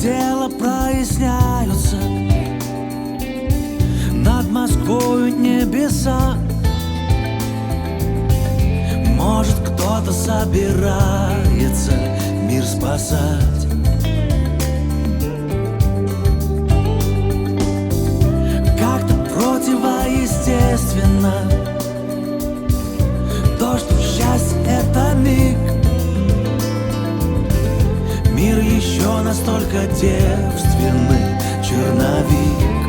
дела проясняются, над Москвою небеса. Может, кто-то собирается мир спасать. Как-то противоестественно то, что счастье — это миг. Мир еще настолько девственный, черновик.